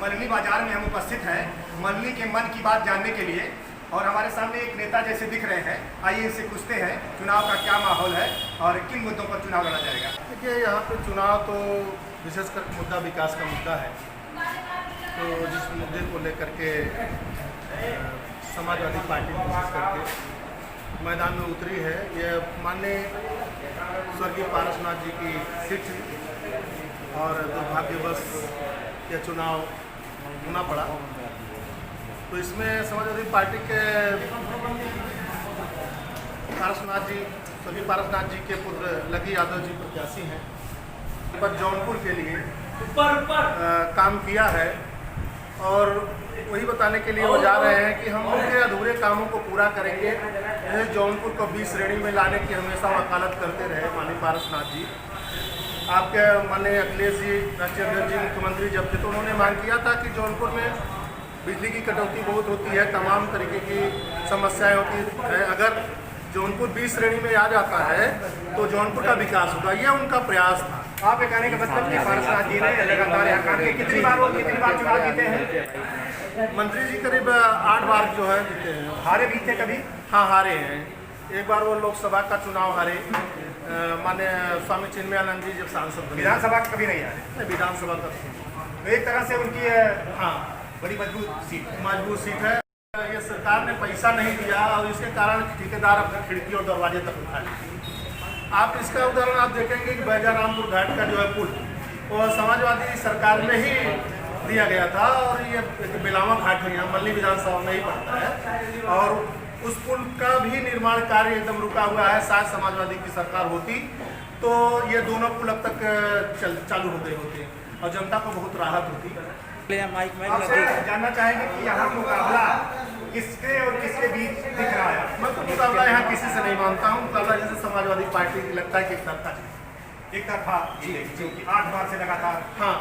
मल्हनी बाजार में हम उपस्थित हैं मल्हनी के मन की बात जानने के लिए। और हमारे सामने एक नेता जैसे दिख रहे हैं, आइए इनसे पूछते हैं चुनाव का क्या माहौल है और किन मुद्दों पर चुनाव लड़ा जाएगा। देखिए, यहाँ पे चुनाव तो विशेषकर मुद्दा विकास का मुद्दा है। तो जिस मुद्दे को लेकर के समाजवादी पार्टी विशेष करके मैदान में उतरी है, यह माननीय स्वर्गीय पारसनाथ जी की सीट और दुर्भाग्यवश यह चुनाव होना पड़ा। तो इसमें समाजवादी पार्टी के स्वर्गीय पारसनाथ जी के पुत्र लकी यादव जी प्रत्याशी हैं, पर जौनपुर के लिए काम किया है और वही बताने के लिए वो जा रहे हैं कि हम उनके अधूरे कामों को पूरा करेंगे। जैसे जौनपुर को 20 श्रेणी में लाने की हमेशा वकालत करते रहे माननीय पारसनाथ जी। आपके माननीय अखिलेश जी, राष्ट्रीय अध्यक्ष जी, मुख्यमंत्री जब थे तो उन्होंने मांग किया था कि जौनपुर में बिजली की कटौती बहुत होती है, तमाम तरीके की समस्याएं होती है। अगर जौनपुर 20 श्रेणी में आ जाता है तो जौनपुर का विकास होगा, यह उनका प्रयास था। आप ये कहने का मतलब कि पारसनाथ जी ने लगातार यहाँ काम किया। कितनी बार चुनाव जीते हैं? मंत्री जी करीब 8 बार जो है जीते हैं। हारे भी थे कभी? हाँ, हारे हैं। एक बार वो लोकसभा का चुनाव हारे, माने स्वामी चिन्मयानंद जी जब सांसद बने। विधानसभा का कभी नहीं हारे? विधानसभा का तो एक तरह से उनकी हाँ बड़ी मजबूत सीट है। ये सरकार ने पैसा नहीं दिया और इसके कारण ठेकेदार अपने खिड़की और दरवाजे तक उठा लिए। आप इसका उदाहरण आप देखेंगे कि बैजारामपुर घाट का जो है पुल, वो समाजवादी सरकार में ही दिया गया था और ये बिलावा घाट है, यहाँ मल्हनी विधानसभा में ही पड़ता है। और उस पुल का भी निर्माण कार्य एकदम रुका हुआ है। शायद समाजवादी की सरकार होती तो ये दोनों पुल अब तक चालू हो गए होते और जनता को बहुत राहत होती। आपसे जानना चाहेंगे कि यहाँ मुकाबला किसके और किसके बीच दिख रहा है? मैं तो मुकाबला यहाँ किसी से नहीं मानता हूँ। मुकाबला जैसे समाजवादी पार्टी की लगता है कि एक तरफा जो कि 8 बार से लगातार हाँ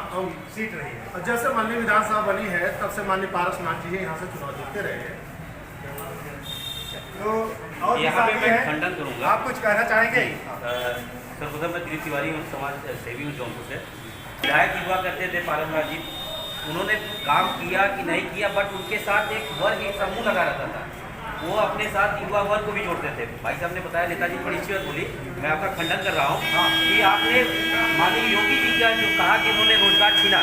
सीट रही है। और जैसे माननीय विधानसभा बनी है तब से माननीय पारसनाथ जी यहाँ से चुनाव जीतते रहे हैं। तो और यहाँ पे मैं खंडन करूँगा। आप कुछ कहना चाहेंगे? सर्वप्रथम मैं दिलीप तिवारी हूँ, समाज सेवी हूँ जौनपुर से। विधायक युवा करते थे पारसनाथ जी, उन्होंने काम किया कि नहीं किया, बट उनके साथ एक वर्ग, एक समूह लगा रहता था। वो अपने साथ युवा वर्ग को भी जोड़ते थे। भाई साहब ने बताया, नेताजी बड़ी अच्छी बात बोली, मैं आपका खंडन कर रहा हूँ कि आपने माननीय योगी जी का जो कहा कि उन्होंने रोजगार छीना,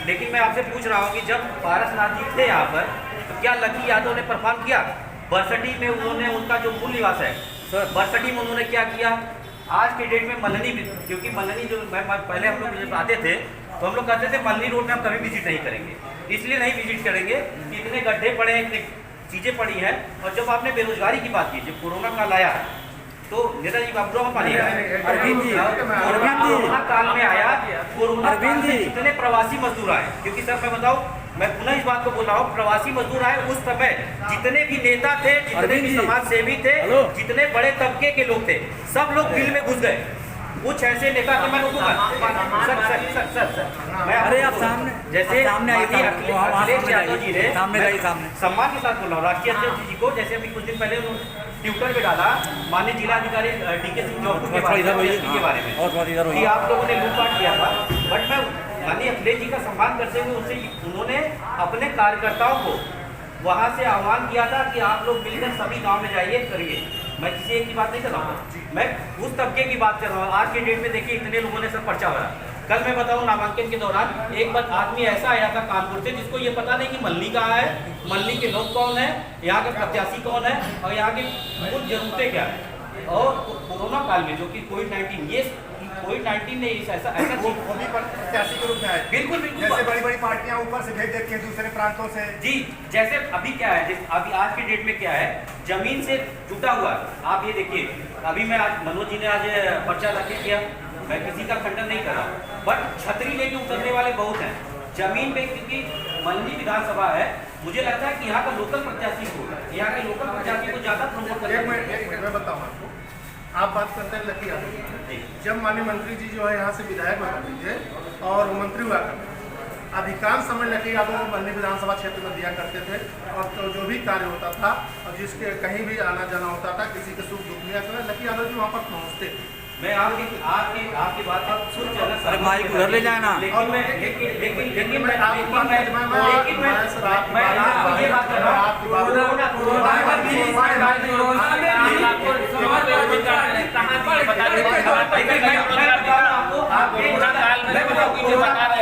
लेकिन मैं आपसे पूछ रहा हूँ कि जब पारसनाथ जी थे यहाँ पर तो क्या लकी यादव ने परफॉर्म किया? बरसठी में उन्होंने उनका जो मूल निवास है बरसठी में उन्होंने क्या किया? आज के डेट में मल्हनी, क्योंकि मल्हनी जो पहले हम लोग जब आते थे तो हम लोग कहते थे मल्हनी रोड में हम कभी विजिट नहीं करेंगे, इसलिए नहीं विजिट करेंगे कि इतने गड्ढे पड़े हैं, इतनी चीज़ें पड़ी हैं। और जब आपने बेरोजगारी की बात की, जब कोरोना काल आया तो नेताजी बाबू पानी कोरोना काल में आया, कोरोना काल में जितने प्रवासी मजदूर आए, क्योंकि सर मैं बताऊँ, मैं पुनः इस बात को बोल रहा हूँ, प्रवासी मजदूर आए उस समय जितने भी नेता थे, जितने भी समाज सेवी थे, जितने बड़े तबके के लोग थे, सब लोग बिल में घुस गए। कुछ ऐसे नेता थे, मैं रोकूंगा सर मैं अरे आप सामने जैसे सामने अखिलेश यादव जी ने सामने सम्मान के साथ बोल रहा हूँ राष्ट्रीय अध्यक्ष जी को, जैसे अभी कुछ दिन पहले ट्विटर पे डाला माननीय जिला अधिकारी DK सिंह जौनपुर के बारे में कि आप लोगों ने लूटपाट किया था, बट मैं माननीय अखिलेश जी का सम्मान करते हुए उनसे उन्होंने अपने कार्यकर्ताओं को वहाँ से आह्वान किया था कि आप लोग मिलकर सभी गांव में जाइए, करिए। मैं किसी एक की बात नहीं कर रहा हूँ, मैं उस तबके की बात कर रहा हूँ। आज के डेट में देखिए इतने लोगों ने सब पर्चा भरा। कल मैं बताऊँ, नामांकन के दौरान एक बार आदमी ऐसा आया था कानपुर से जिसको ये पता नहीं कि मल्हनी कहाँ है, मल्हनी के लोग कौन है, यहाँ के प्रत्याशी कौन है और यहाँ की मूल जरूरतें क्या है। और कोरोना काल में जो कि कोविड-19, ये कोविड-19 ने ऐसा वो भी प्रत्याशी के रूप में आए। बिल्कुल जैसे बड़ी पार्टियां ऊपर से भेज देती हैं दूसरे प्रांतों से। जी, जैसे अभी क्या है, अभी आज के डेट में क्या है, जमीन से जुटा हुआ। आप ये देखिए, अभी मैं आज मनोज जी ने आज पर्चा दाखिल किया, मैं किसी का खंडन नहीं कर रहा हूँ, बट छतरी लेके उतरने वाले बहुत हैं जमीन पे, क्योंकि मल्हनी विधानसभा है। मुझे लगता है कि यहाँ का लोकल प्रत्याशी को, यहाँ के लोकल प्रत्याशी को ज्यादा प्रमोट मैं बताऊँ आपको, आप बात करते हैं लकी यादव जी। जब माननीय मंत्री जी जो है यहाँ से विधायक बने थे और मंत्री हुआ करते थे, अधिकांश समय लकी यादव मल्हनी विधानसभा क्षेत्र में दिया करते थे। और तो जो भी कार्य होता था और जिसके कहीं भी आना जाना होता था, किसी के सुख दुख में लकी यादव जी वहाँ पर पहुँचते थे। मैं आपकी बात आप सुन चलना सर। अरे माइक उधर ले जाए ना। लेकिन मैं आपको ये बात कर रहा हूँ,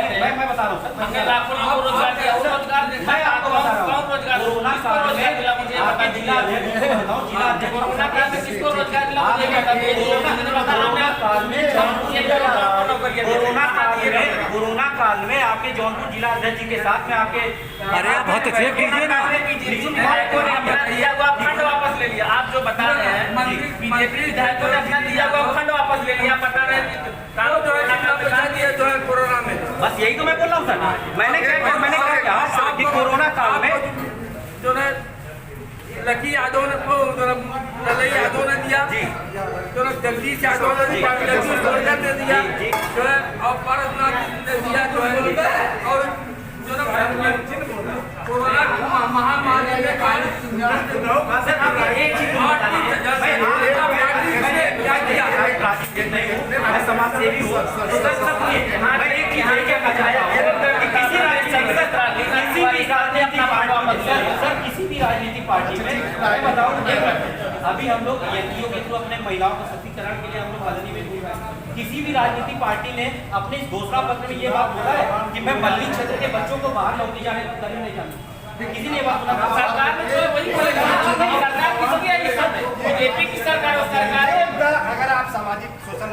मैं बता रहा हूँ सर, लाखों लोगों को रोजगार दिया, मैं आपको बता रहा हूँ कोरोना काल में आपके जिला किसको रोजगार दिला कोरोना काल में आपके जौनपुर जिला अध्यक्ष जी के साथ में आपके अरे आप हस्तक्षेप कीजिए ना। दिया हुआ फंड वापस ले लिया। आप जो बता रहे हैं बीजेपी विधायकों ने अपना दिया हुआ फंड वापस ले लिया, बता रहे हैं कोरोना में। बस यही तो मैं बोल रहा हूँ सर। मैंने कहा कि कोरोना काल में जो है लकी यादव ने ललई यादव ने दिया, जो है जगदीश यादव ने दे दिया, जो है और पारसनाथ ने दिया, जो है और जो है कोरोना महामारी में समाज सेवी हूँ, किसी भी राजनीतिक पार्टी में मैं बताऊँ, अभी हम लोग एनजीओ के थ्रू अपने महिलाओं को सशक्तिकरण के लिए हम लोग मदनी में हुए हैं। किसी भी राजनीतिक पार्टी ने अपने घोषणा पत्र में ये बात बोला है कि मैं मल्ली क्षेत्र के बच्चों को बाहर नौकरी जाने करने नहीं जाना। किसी ने बात बोला? सरकार ने जो वही बोलेगा, सरकार किसकी है? बीजेपी की सरकार और सरकार है। अगर आप सामाजिक सोशल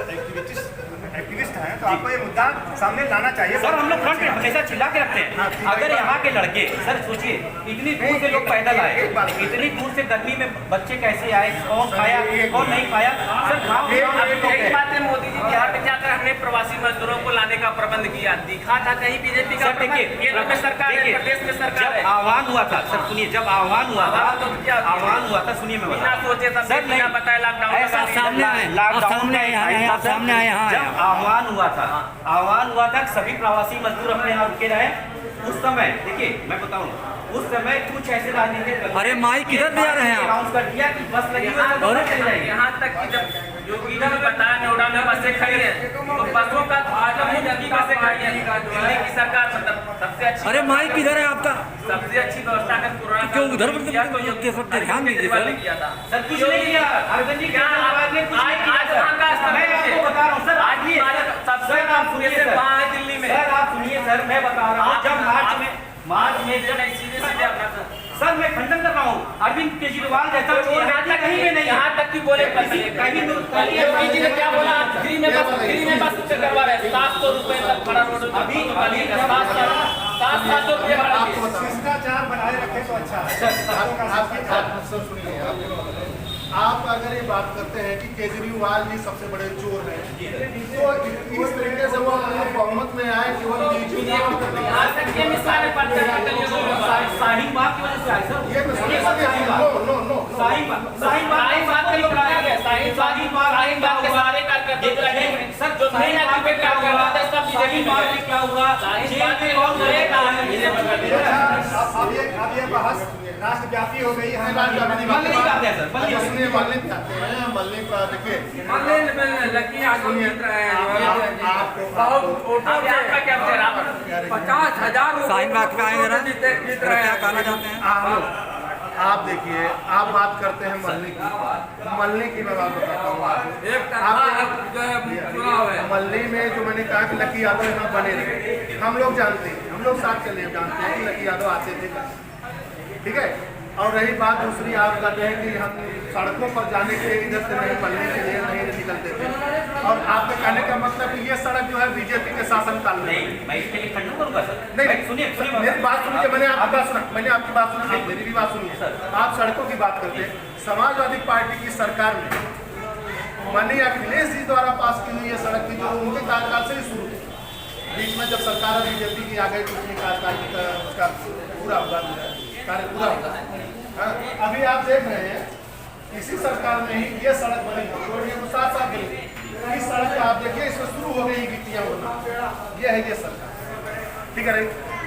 एक्टिविस्ट हैं तो आपको ये मुद्दा सामने लाना चाहिए। सर हम लोग फ्रंट पे हमेशा चिल्ला के रखते हैं। अगर यहाँ के लड़के, सर सोचिए इतनी दूर से लोग पैदल आए, इतनी दूर से गर्मी में बच्चे कैसे आए, कौन खाया कौन नहीं खाया। सर एक बात है, मोदी जी बिहार में जाकर हमने प्रवासी मजदूरों को लाने का प्रबंध किया, दिखा था कहीं बीजेपी का केंद्र में सरकार है, प्रदेश में सरकार है। आह्वान हुआ था सर, सुनिए जब आह्वान हुआ था तो क्या आह्वान हुआ था, सुनिए मैं बिना सोचे तब बिना बताए लॉकडाउन सामने आए जब आह्वान हुआ था सभी प्रवासी मजदूर अपने यहाँ रुके रहे। उस समय देखिए मैं बताऊँ, उस समय कुछ ऐसे राजनीतिक, अरे माइक किधर ले जा रहे हैं आप? अनाउंस कर दिया कि बस लगी हुई है। यहाँ तक कि जब योगी जी ने बताया नोएडा में बसें खड़ी है, तो बसों का दिल्ली बसें खड़ी है, दिल्ली की सरकार मतलब सबसे अच्छी। अरे माइक किधर है आपका? सबसे अच्छी व्यवस्था अगर कोरोना क्यों उधर किया तो ध्यान दीजिए सर। ने किया था। सर कुछ नहीं किया, अरविंद जी क्या आज वहाँ का स्तर मैं आपको बता रहा हूँ सर, आज भी सबसे आप सुनिए सर, वहाँ है दिल्ली में। सर आप सुनिए सर, मैं बता रहा हूँ जब मार्च में जब सीधे अपना सर मैं खंडन कर रहा हूँ, अरविंद केजरीवाल जैसा चोर कहीं पे नहीं, यहाँ तक कि बोले योगी जी ने क्या बोला, फ्री में बस करवा रहे 700 रुपए तक खड़ा रोड अभी 700 रुपये शिष्टाचार बनाए रखें तो अच्छा है। आप अगर ये बात करते हैं कि केजरीवाल जी सबसे बड़े चोर हैं, तो इस तरीके से वो अपने बहुमत में आए केवल यहाँ तक ये मिसाल शाहीन बाग की वजह से आए सर, ये शाहीन बाग के सारे कार्यकर्ता रहे सर, जो नहीं एक्टिवेट करते सब बीजेपी में क्या हुआ, जेल में कौन रहेगा? अब ये बहस राष्ट्रव्यापी हो गई है। मल्ली का देखिए लकी आदमी जीत रहे हैं, बहुत वोटों से आपका क्या विचार? 50,000 शाहीन बाग पे आए जरा, क्या कहना चाहते हैं? आप देखिए, आप बात करते हैं मल्ली की मैं बात बताता हूँ आपको। एक चुनाव है मल्ली में जो मैंने कहा कि लकी यादव यहाँ बने रहे, हम लोग जानते हैं, हम लोग साथ चले जानते हैं कि लकी यादव आते थे, ठीक है। और रही बात दूसरी, आप कहते हैं कि हम सड़कों पर जाने के लिए इधर से नहीं मल्ली के लिए नहीं निकलते थे, और आपके कहने का मतलब कि ये सड़क जो है बीजेपी के शासनकाल में नहीं, मैं इसके लिए खंडन करूंगा सर। नहीं, सुनिए मेरी बात सुनिए, मैंने आपकी बात सुनी, आप मेरी भी बात सुनिए सर। आप सड़कों की बात करते हैं, समाजवादी पार्टी की सरकार में माननीय अखिलेश जी द्वारा पास की हुई ये सड़क थी, जो उनके कार्यकाल से ही शुरू थी। बीच में जब सरकार बीजेपी की आ गई तो उसने कार्यकाल उसका पूरा हुआ, कार्य पूरा हुआ। अभी आप देख रहे हैं इसी सरकार में ही ये सड़क बनी है, तो साथ साथ गई इस सड़क का आप देखिए, इसमें शुरू हो गई गिट्टियाँ होना, ये है ये सरकार, ठीक है।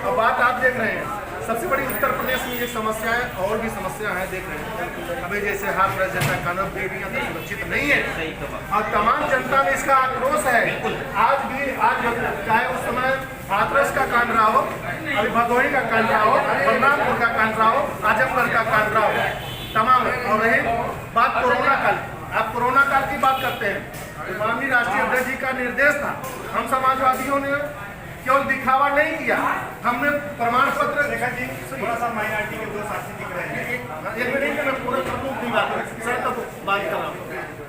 और बात आप देख रहे हैं सबसे बड़ी उत्तर प्रदेश में ये समस्याएं और भी समस्या है, देख रहे हैं अभी जैसे हाथरस जैसा कानून बेटियां तो सुरक्षित नहीं है और तमाम जनता में इसका आक्रोश है। आज भी चाहे उस समय हाथरस का कांड रहा हो, अभी भदोही का कांड रहा हो, बलरामपुर का कांड रहा हो, आजमगढ़ का कांड रहा हो, तमाम। और रही बात कोरोना काल, आप कोरोना काल की बात करते हैं, माननीय राष्ट्रीय अध्यक्ष जी का निर्देश था, हम समाजवादियों ने केवल दिखावा नहीं किया, हमने प्रमाण पत्र देखा जी, थोड़ा सा माइनॉरिटी के 2 साथी दिख रहे हैं। एक मिनट में पूरा की बात सर तक बात कर रहा हूँ।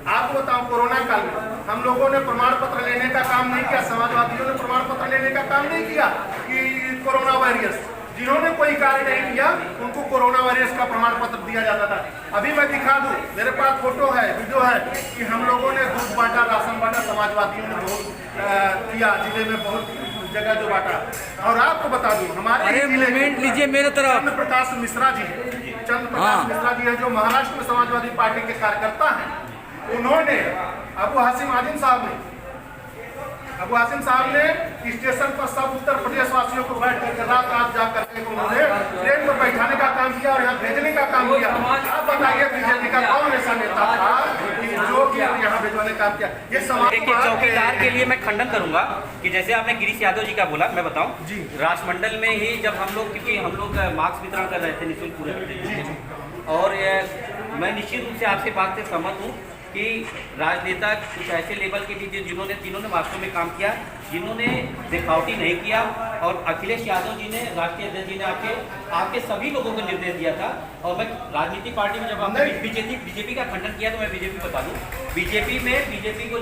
आपको बताओ कोरोना काल में हम लोगों ने प्रमाण पत्र लेने का काम नहीं किया, समाजवादियों ने प्रमाण पत्र लेने का काम नहीं किया कि कोरोना वायरस, जिन्होंने कोई कार्य नहीं किया उनको कोरोना वायरस का प्रमाण पत्र दिया जाता था। अभी मैं दिखा दूं, मेरे पास फोटो है, वीडियो है कि हम लोगों ने दूध बांटा, राशन बांटा, समाजवादियों ने बहुत किया, जिले में बहुत जगह जो बांटा। और आपको बता दूं हमारे मूवमेंट लीजिए मेरे तरफ, चंद्र प्रकाश मिश्रा जी है, चंद्र प्रकाश मिश्रा जी है जो महाराष्ट्र में समाजवादी पार्टी के कार्यकर्ता हैं। उन्होंने अबू हासिम साहब ने स्टेशन पर सब उत्तर प्रदेश वासियों को बैठ कर रात रात जा करके उन्होंने ट्रेन पर बैठाने का काम किया और यहाँ भेजने का काम किया। आप बताइए बीजेपी का कौन ऐसा नेता था कि जो कि यहाँ भेजवाने का काम किया? ये समाज देखिए, चौकीदार के लिए मैं खंडन करूंगा कि जैसे आपने गिरीश यादव जी का बोला, मैं बताऊं जी, राष्ट्रमंडल में ही जब हम लोग, क्योंकि हम लोग मास्क वितरण कर रहे थे निःशुल्क पूरे प्रदेश, और मैं निश्चित रूप से आपसे बात से सहमत हूँ कि राजनेता कुछ ऐसे लेवल के भी जिन्होंने वास्तव में काम किया, जिन्होंने दिखावटी नहीं किया। और अखिलेश यादव जी ने, राष्ट्रीय अध्यक्ष जी ने आपके सभी लोगों को निर्देश दिया था। और मैं राजनीतिक पार्टी में जब आपने बीजेपी का खंडन किया तो मैं बीजेपी बता दूं, बीजेपी को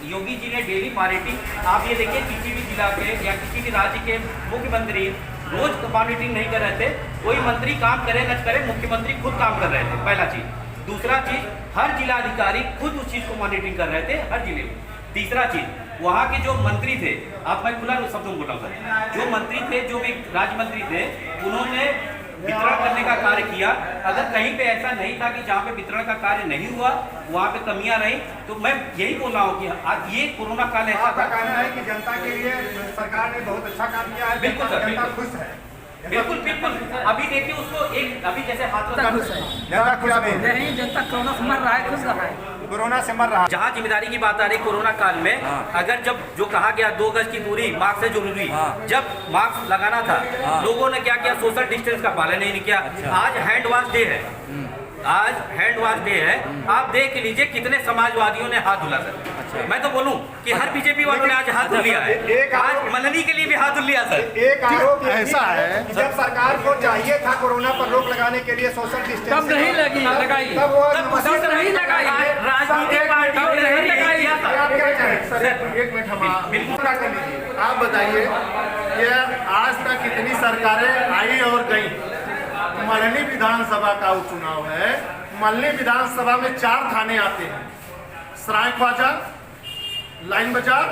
योगी जी ने डेली मॉनिटरिंग, आप ये देखिए किसी भी जिला के या किसी भी राज्य के मुख्यमंत्री रोज मॉनिटरिंग नहीं कर रहे थे। कोई मंत्री काम करे न करे, मुख्यमंत्री खुद काम कर रहे थे, पहला चीज। दूसरा चीज, हर जिला अधिकारी खुद उस चीज को मॉनिटरिंग कर रहे थे हर जिले में। तीसरा चीज, वहाँ के जो मंत्री थे, आप मैं खुला शब्दों में बोल रहा हूँ, जो मंत्री थे, जो भी राज्य मंत्री थे, उन्होंने वितरण करने का कार्य किया। अगर कहीं पे ऐसा नहीं था कि जहाँ पे वितरण का कार्य नहीं हुआ वहाँ पे कमियां रही, तो मैं यही बोल रहा हूँ कि आज ये कोरोना काल ऐसा आपका कहना है कि जनता के लिए सरकार ने बहुत अच्छा काम किया है, बिल्कुल सर, जनता बिल्कुल खुश है। बिल्कुल। अभी देखिए उसको एक, अभी जैसे जनता खुश नहीं, जनता कोरोना से मर रहा है, खुश रहा है, कोरोना से मर रहा है। जहाँ जिम्मेदारी की बात आ रही कोरोना काल में, अगर जब जो कहा गया 2 गज की दूरी मास्क से जरूरी, जब मास्क लगाना था, लोगों ने क्या किया, सोशल डिस्टेंस का पालन नहीं किया। आज हैंड वॉश डे है, आज हैंड वॉश डे है, आप देख लीजिए कितने समाजवादियों ने हाथ धुला सर। मैं तो बोलूं कि हर बीजेपी वालों ने आज हाथ धुल लिया है, आज मननी के लिए भी हाथ धुल लिया सर। एक आरोप ऐसा है कि जब सरकार को चाहिए था कोरोना पर रोक लगाने के लिए सोशल डिस्टेंस, तब नहीं लगाई, तब वो तब नहीं लगाई, राजनीतिक पार्टियों ने नहीं लगाई। आप क्या चाहें सर? एक मिनट हम बिल्कुल कर लीजिए। आप बताइए कि आज तक कितनी सरकारें आई और गई? मल्हनी विधानसभा का उपचुनाव है, मल्हनी विधानसभा में 4 थाने आते हैं, सराय ख्वाजा, लाइन बाजार,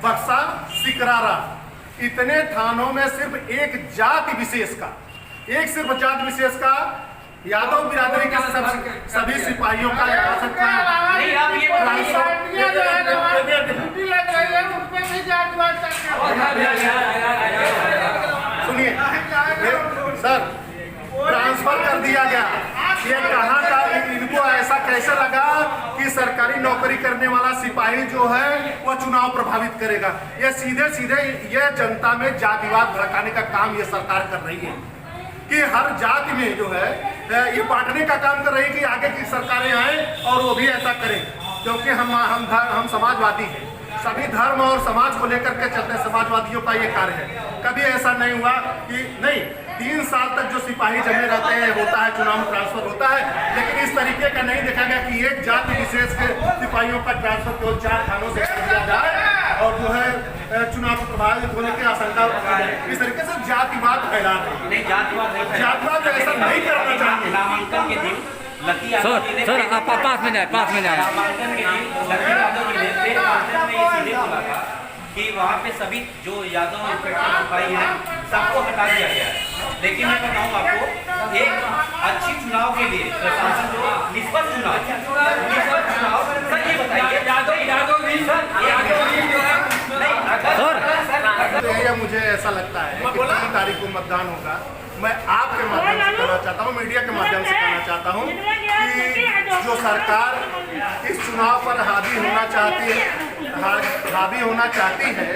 बक्सा, सिकरारा। इतने थानों में सिर्फ एक जाति विशेष का, सिर्फ जाति विशेष का यादव बिरादरी के सभी सिपाहियों का नहीं, आप ये सुनिए सर, ट्रांसफर कर दिया गया। ये कहाँ का, इनको ऐसा कैसे लगा कि सरकारी नौकरी करने वाला सिपाही जो है वो चुनाव प्रभावित करेगा? ये सीधे सीधे ये जनता में जातिवाद भड़काने का काम ये सरकार कर रही है कि हर जाति में जो है ये बांटने का काम कर रही है कि आगे की सरकारें आए और वो भी ऐसा करें, क्योंकि हम समाजवादी हैं, सभी धर्म और समाज को लेकर के चलते समाजवादियों का ये कार्य है। कभी ऐसा नहीं हुआ कि नहीं 3 साल तक जो सिपाही जमे रहते हैं, होता है चुनाव में ट्रांसफर होता है, लेकिन इस तरीके का नहीं देखा गया कि एक जाति विशेष के सिपाहियों का ट्रांसफर केवल 4 थानों से कर दिया जाए और जो है चुनाव प्रभावित होने की आशंका। इस तरीके से जातिवाद फैला रही है। जातिवाद ऐसा नहीं करना चाहिए। नामांकन के दिन लकी यादव जी ने, सर आप पास में जाए, नामांकन के दिन लकी यादव जी ने प्रेस कॉन्फ्रेंस में ये सीधे बोला था कि वहाँ पे सभी जो यादव इंस्पेक्टर सिपाही हैं सबको हटा दिया गया है। लेकिन मैं बताऊँ आपको, एक अच्छी चुनाव के लिए प्रशासन जो निष्पक्ष चुनाव सर, ये बताइए यादव जी जो है तो ये मुझे ऐसा लगता है कि 3 तारीख को मतदान होगा। मैं आपके माध्यम से कहना चाहता हूँ, मीडिया के माध्यम से कहना चाहता हूँ कि जो सरकार इस चुनाव पर हावी होना चाहती है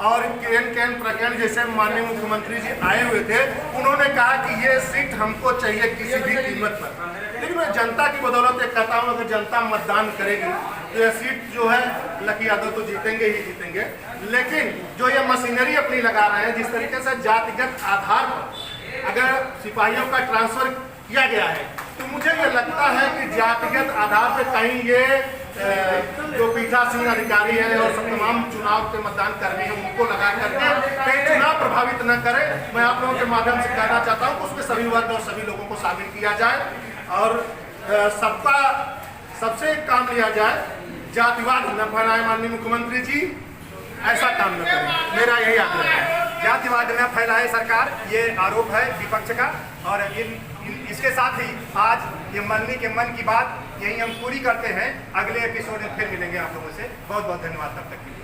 और केन प्रकरण जैसे माननीय मुख्यमंत्री जी आए हुए थे, उन्होंने कहा कि ये सीट हमको चाहिए किसी भी कीमत पर। लेकिन मैं जनता की बदौलत ये कहता हूँ, अगर जनता मतदान करेगी तो यह सीट जो है लकी यादव तो जीतेंगे ही जीतेंगे। लेकिन जो ये मशीनरी अपनी लगा रहे हैं, जिस तरीके से जातिगत आधार पर अगर सिपाहियों का ट्रांसफर किया गया है, तो मुझे ये लगता है कि जातिगत आधार पर कहीं ये जो पीठासीन अधिकारी है और सब तमाम चुनाव के मतदान कर्मी हैं उनको लगा करके कहीं चुनाव प्रभावित न करे। मैं आप लोगों के माध्यम से कहना चाहता हूँ कि उसमें सभी वर्ग और सभी लोगों को शामिल किया जाए और सबका सबसे एक काम लिया जाए, जातिवाद न फैलाए माननीय मुख्यमंत्री जी, ऐसा काम न करें, मेरा यही आग्रह है। जातिवाद न फैलाए सरकार, ये आरोप है विपक्ष का। और इसके साथ ही आज ये मल्ली के मन की बात यही हम पूरी करते हैं। अगले एपिसोड में फिर मिलेंगे आप लोगों से। बहुत बहुत धन्यवाद तब तक के लिए।